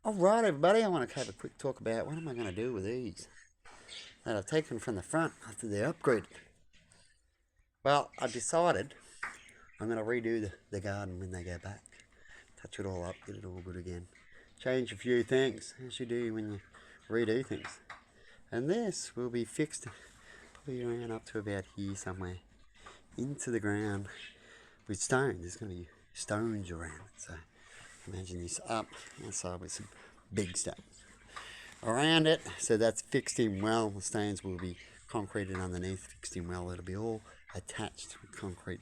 Alright everybody, I want to have a quick talk about what am I going to do with these that I've taken from the front after they're upgraded. Well, I decided I'm going to redo the garden when they go back. Touch it all up, get it all good again. Change a few things, as you do when you redo things. And this will be fixed probably around up to about here somewhere into the ground with stones. There's going to be stones around it, so imagine this up outside with some big stones around it, so that's fixed in well. The stones will be concreted underneath, fixed in well. It'll be all attached with concrete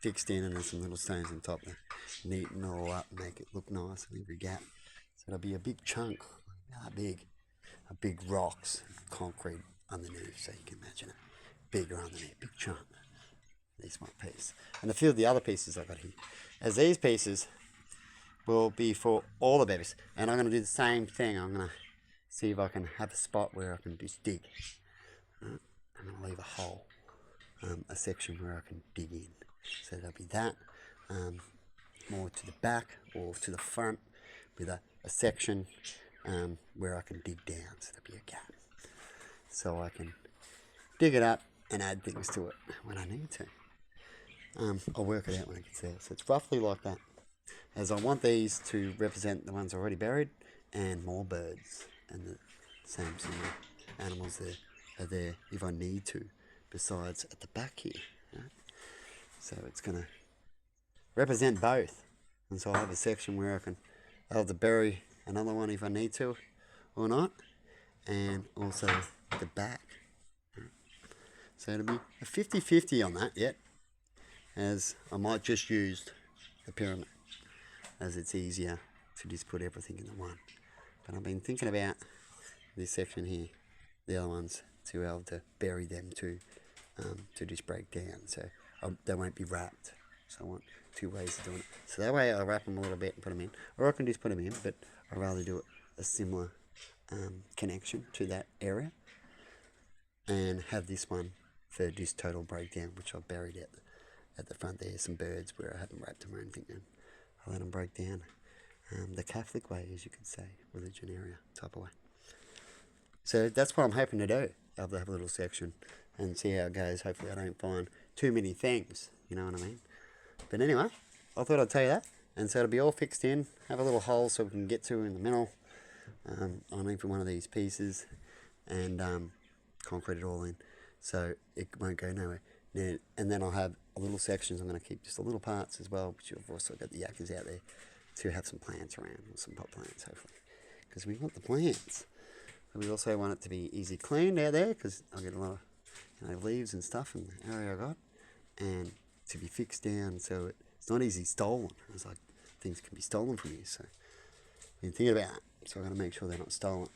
fixed in, and there's some little stones on top there, neaten it all up, make it look nice in every gap. So it'll be a big chunk, a big rocks, concrete underneath, so you can imagine it bigger underneath, big chunk. This one piece, and a few of the other pieces I got here, as these pieces will be for all the babies, and I'm going to do the same thing. I'm going to see if I can have a spot where I can just dig. I'm going to leave a hole, a section where I can dig in. So there'll be that, more to the back or to the front, with a section where I can dig down. So there'll be a gap, so I can dig it up and add things to it when I need to. I'll work it out when it gets there. So it's roughly like that, as I want these to represent the ones already buried and more birds and the same sort of animals there are there if I need to, besides at the back here. Right? So it's going to represent both, and so I'll have a section where I'll have to bury another one if I need to or not, and also the back. Right? So it'll be a 50-50 on that yet, as I might just use the pyramid, as it's easier to just put everything in the one. But I've been thinking about this section here, the other ones, to be able to bury them to just break down, so they won't be wrapped. So I want two ways of doing it. So that way I'll wrap them a little bit and put them in, or I can just put them in, but I'd rather do it a similar connection to that area, and have this one for just total breakdown, which I've buried at the front there. Some birds where I haven't wrapped them or anything, and I'll let them break down the Catholic way, as you could say, religion area type of way. So that's what I'm hoping to do. I'll have a little section and see how it goes. Hopefully I don't find too many things, you know what I mean? But anyway, I thought I'd tell you that. And so it'll be all fixed in, have a little hole so we can get to in the middle, on each one of these pieces, and concrete it all in, so it won't go nowhere. And then I'll have a little sections. I'm going to keep just the little parts as well, which I've also got the yuccas out there to have some plants around, or some pot plants hopefully, because we want the plants. But we also want it to be easy cleaned out there, because I get a lot of leaves and stuff in the area I got, and to be fixed down so it's not easy stolen. It's like things can be stolen from you, so I've been thinking about it. So I've got to make sure they're not stolen,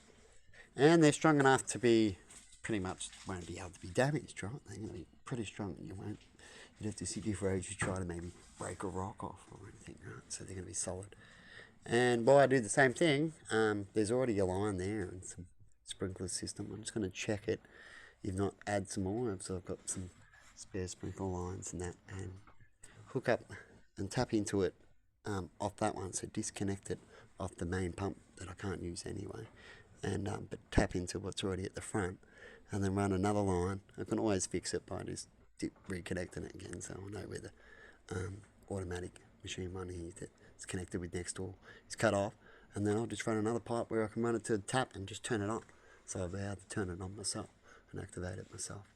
and they're strong enough to be pretty much won't be able to be damaged, right? They're going to be pretty strong, and you'd have to sit here for ages to try to maybe break a rock off or anything, right? So they're going to be solid. And while I do the same thing, there's already a line there and some sprinkler system. I'm just going to check it, if not add some more. So I've got some spare sprinkler lines and that, and hook up and tap into it off that one. So disconnect it off the main pump that I can't use anyway, and but tap into what's already at the front, and then run another line. I can always fix it by just reconnecting it again, so I know where the automatic machine one here that's connected with next door is cut off, and then I'll just run another pipe where I can run it to the tap and just turn it on. So I'll be able to turn it on myself and activate it myself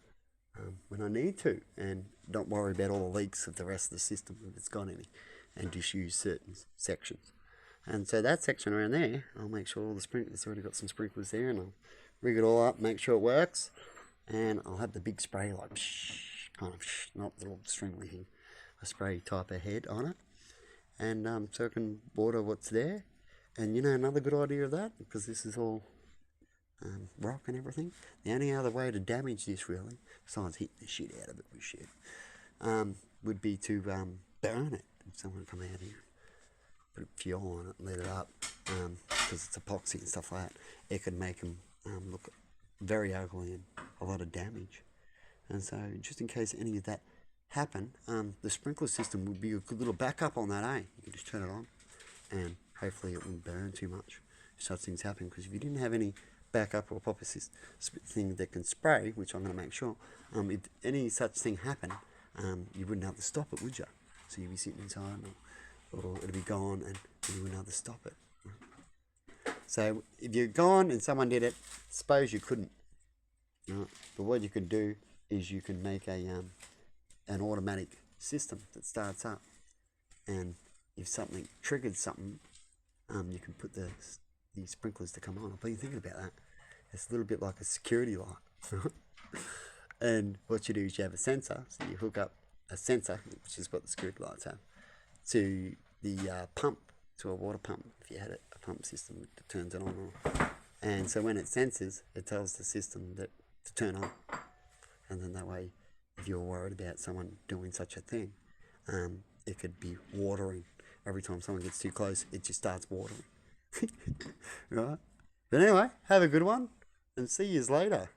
when I need to, and don't worry about all the leaks of the rest of the system if it's got any, and just use certain sections. And so that section around there, I'll make sure all the sprinklers, already got some sprinklers there, and I'll rig it all up, make sure it works, and I'll have the big spray, like kind of not the little stringly thing, a spray type of head on it, and so I can water what's there. And another good idea of that, because this is all rock and everything, the only other way to damage this really, besides hitting the shit out of it with shit, would be to burn it. If someone come out here, put fuel on it, let it up, because it's epoxy and stuff like that, it could make them look very ugly and a lot of damage. And so just in case any of that happen, the sprinkler system would be a good little backup on that, eh? You can just turn it on, and hopefully it won't burn too much, such things happen. Because if you didn't have any backup or proper thing that can spray, which I'm going to make sure, if any such thing happened, you wouldn't have to stop it, would you? So you'd be sitting inside, or it'd be gone, and you wouldn't have to stop it. So if you're gone and someone did it, suppose you couldn't. Right? But what you could do is you can make an automatic system that starts up, and if something triggered something, you can put the sprinklers to come on. I've been thinking about that. It's a little bit like a security light. And what you do is you have a sensor, so you hook up a sensor, which is what the security lights have, to the pump, to a water pump, if you had a pump system that turns it on or off. And so when it senses, it tells the system that to turn on. And then that way, if you're worried about someone doing such a thing, it could be watering. Every time someone gets too close, it just starts watering. Right? But anyway, have a good one, and see you later.